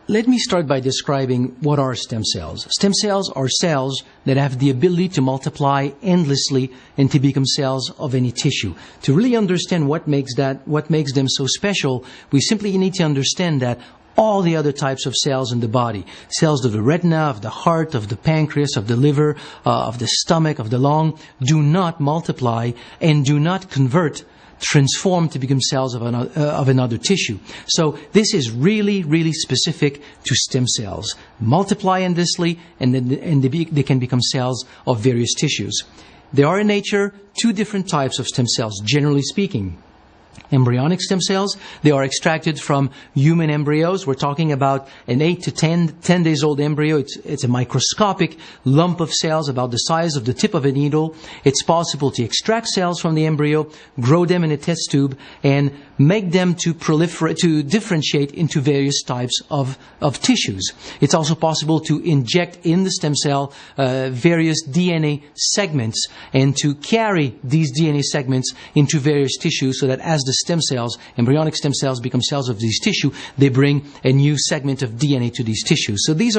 Let me start by describing what are stem cells. Stem cells are cells that have the ability to multiply endlessly and to become cells of any tissue. To really understand what makes them so special, we simply need to understand that all the other types of cells in the body, cells of the retina, of the heart, of the pancreas, of the liver, of the stomach, of the lung, do not multiply and do not transform to become cells of another tissue. So this is really, really specific to stem cells. Multiply endlessly, and they can become cells of various tissues. There are in nature two different types of stem cells, generally speaking. Embryonic stem cells, they are extracted from human embryos. We're talking about an 8 to 10 days old embryo. It's a microscopic lump of cells about the size of the tip of a needle. It's possible to extract cells from the embryo, grow them in a test tube, and make them to proliferate, to differentiate into various types of tissues. It's also possible to inject in the stem cell various DNA segments and to carry these DNA segments into various tissues so that as the stem cells, embryonic stem cells, become cells of these tissue, they bring a new segment of DNA to these tissues. So this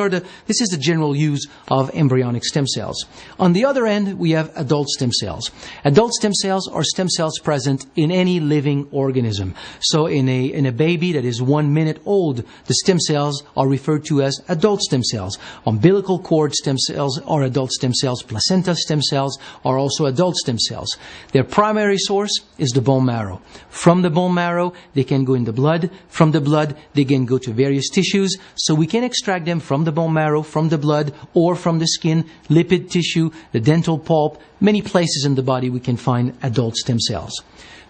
is the general use of embryonic stem cells. On the other end, we have adult stem cells. Adult stem cells are stem cells present in any living organism. So in a baby that is 1 minute old, the stem cells are referred to as adult stem cells. Umbilical cord stem cells are adult stem cells. Placenta stem cells are also adult stem cells. Their primary source is the bone marrow. From the bone marrow, they can go in the blood. From the blood, they can go to various tissues. So we can extract them from the bone marrow, from the blood, or from the skin, lipid tissue, the dental pulp. Many places in the body we can find adult stem cells.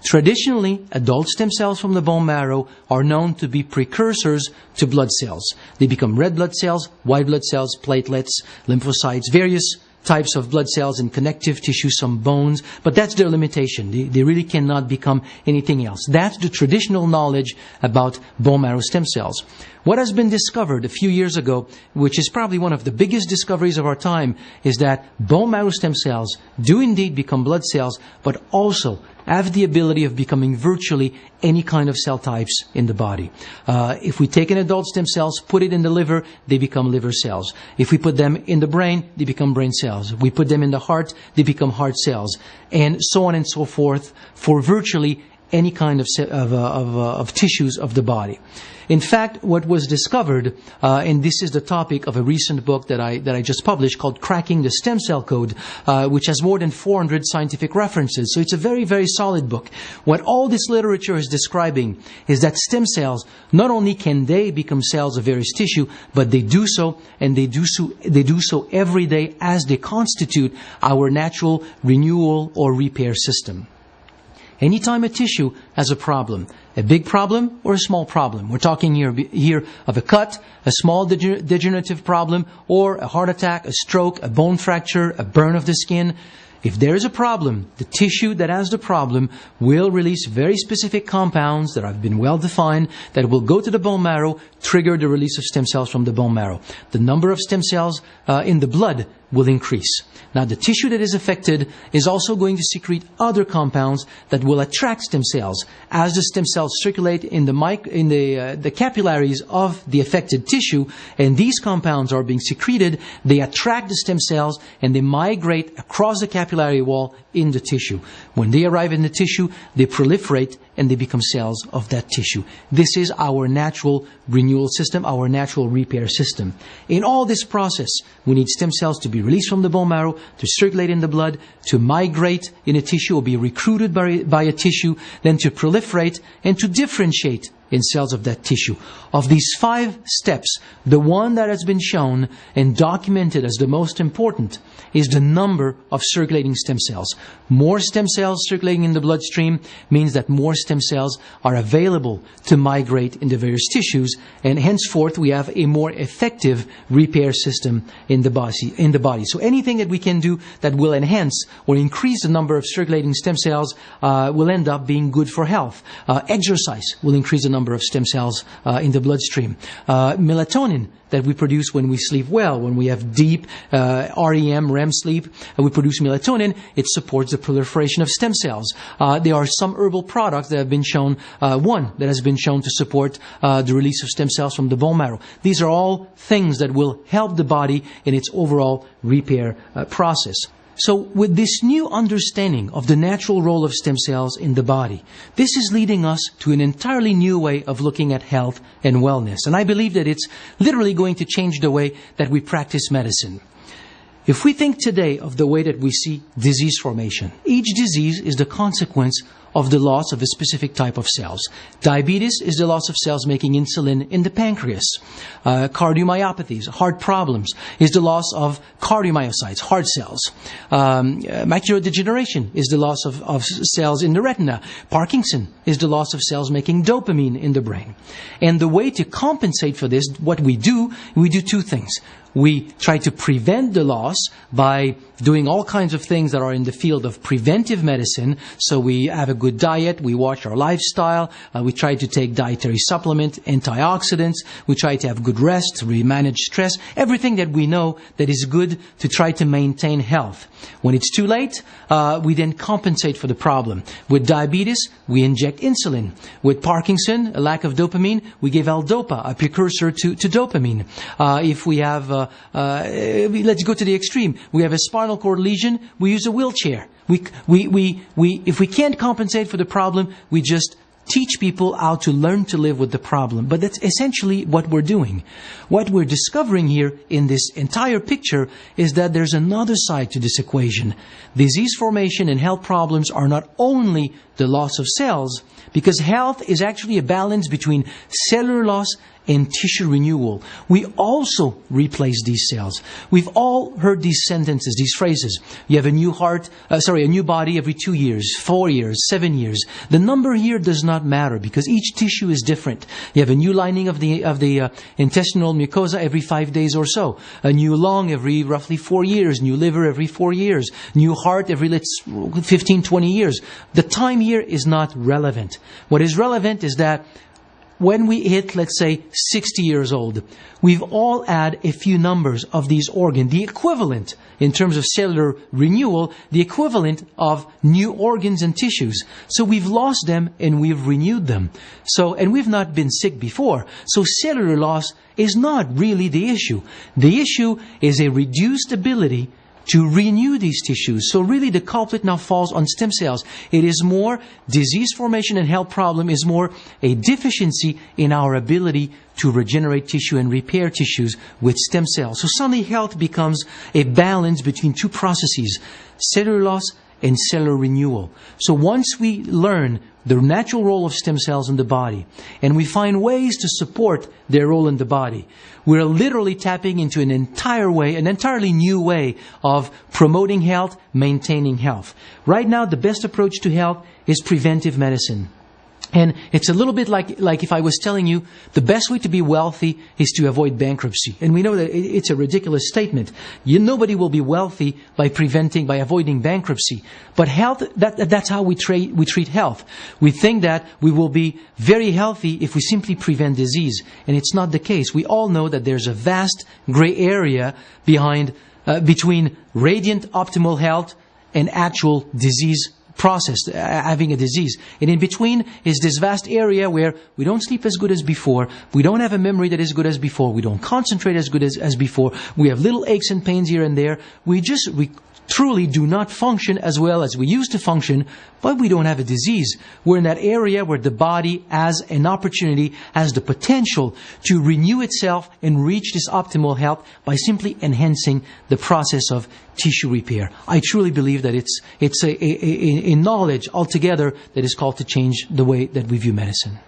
Traditionally, adult stem cells from the bone marrow are known to be precursors to blood cells. They become red blood cells, white blood cells, platelets, lymphocytes, various types of blood cells in connective tissue, some bones, but that's their limitation. They really cannot become anything else. That's the traditional knowledge about bone marrow stem cells. What has been discovered a few years ago, which is probably one of the biggest discoveries of our time, is that bone marrow stem cells do indeed become blood cells, but also have the ability of becoming virtually any kind of cell types in the body. If we take an adult stem cells, put it in the liver, they become liver cells. If we put them in the brain, they become brain cells. If we put them in the heart, they become heart cells. And so on and so forth for virtually any kind of tissues of the body. In fact, what was discovered, and this is the topic of a recent book that I just published called Cracking the Stem Cell Code, which has more than 400 scientific references. So it's a very, very solid book. What all this literature is describing is that stem cells, not only can they become cells of various tissue, but they do so, and they do so every day as they constitute our natural renewal or repair system. Anytime a tissue has a problem, a big problem or a small problem, we're talking here of a cut, a small degenerative problem, or a heart attack, a stroke, a bone fracture, a burn of the skin. If there is a problem, the tissue that has the problem will release very specific compounds that have been well defined that will go to the bone marrow, trigger the release of stem cells from the bone marrow. The number of stem cells in the blood will increase. Now, the tissue that is affected is also going to secrete other compounds that will attract stem cells. As the stem cells circulate in the capillaries of the affected tissue, and these compounds are being secreted, they attract the stem cells and they migrate across the capillary wall in the tissue. When they arrive in the tissue, they proliferate and they become cells of that tissue. This is our natural renewal system, our natural repair system. In all this process, we need stem cells to be released from the bone marrow, to circulate in the blood, to migrate in a tissue or be recruited by a tissue, then to proliferate and to differentiate in cells of that tissue. Of these 5 steps, the one that has been shown and documented as the most important is the number of circulating stem cells. More stem cells circulating in the bloodstream means that more stem cells are available to migrate in the various tissues, and henceforth we have a more effective repair system in the body. So anything that we can do that will enhance or increase the number of circulating stem cells will end up being good for health. Exercise will increase the number number of stem cells in the bloodstream. Melatonin that we produce when we sleep well, when we have deep REM sleep, we produce melatonin. It supports the proliferation of stem cells. There are some herbal products that have been shown, one that has been shown to support the release of stem cells from the bone marrow. These are all things that will help the body in its overall repair process. So with this new understanding of the natural role of stem cells in the body, this is leading us to an entirely new way of looking at health and wellness. And I believe that it's literally going to change the way that we practice medicine. If we think today of the way that we see disease formation, each disease is the consequence of the loss of a specific type of cells. Diabetes is the loss of cells making insulin in the pancreas. Cardiomyopathies, heart problems, is the loss of cardiomyocytes, heart cells. Macular degeneration is the loss of cells in the retina. Parkinson is the loss of cells making dopamine in the brain. And the way to compensate for this, what we do two things. We try to prevent the loss by doing all kinds of things that are in the field of preventive medicine. So we have a good diet, we watch our lifestyle, we try to take dietary supplement, antioxidants, we try to have good rest, we manage stress, everything that we know that is good to try to maintain health. When it's too late, we then compensate for the problem. With diabetes, we inject insulin. With Parkinson, a lack of dopamine, we give L-Dopa, a precursor to dopamine. If we have, let's go to the extreme. We have a spinal cord lesion, we use a wheelchair. If we can't compensate for the problem, we just teach people how to learn to live with the problem. But that's essentially what we're doing. What we're discovering here in this entire picture is that there's another side to this equation. Disease formation and health problems are not only the loss of cells, because health is actually a balance between cellular loss and tissue renewal. We also replace these cells. We've all heard these sentences, these phrases. You have a new a new body every 2 years, 4 years, 7 years. The number here does not matter because each tissue is different. You have a new lining of the intestinal mucosa every 5 days or so. A new lung every roughly 4 years. New liver every 4 years. New heart every 15, 20 years. The time here is not relevant. What is relevant is that when we hit, let's say, 60 years old, we've all had a few numbers of these organs, the equivalent, in terms of cellular renewal, the equivalent of new organs and tissues. So we've lost them and we've renewed them. And we've not been sick before. So cellular loss is not really the issue. The issue is a reduced ability to renew these tissues. So really the culprit now falls on stem cells. It is more disease formation and health problem is more a deficiency in our ability to regenerate tissue and repair tissues with stem cells. So suddenly health becomes a balance between two processes, cellular loss and cellular renewal. So once we learn the natural role of stem cells in the body, and we find ways to support their role in the body, we're literally tapping into an entirely new way of promoting health, maintaining health. Right now, the best approach to health is preventive medicine. And it's a little bit like if I was telling you the best way to be wealthy is to avoid bankruptcy. And we know that it's a ridiculous statement. Nobody will be wealthy by avoiding bankruptcy. But health, that's how we treat health. We think that we will be very healthy if we simply prevent disease. And it's not the case. We all know that there's a vast gray area between radiant optimal health and actual disease process, having a disease. And in between is this vast area where we don't sleep as good as before, we don't have a memory that is good as before, we don't concentrate as good as before, we have little aches and pains here and there, we truly do not function as well as we used to function, but we don't have a disease. We're in that area where the body has an opportunity, has the potential to renew itself and reach this optimal health by simply enhancing the process of tissue repair. I truly believe that it's a knowledge altogether that is called to change the way that we view medicine.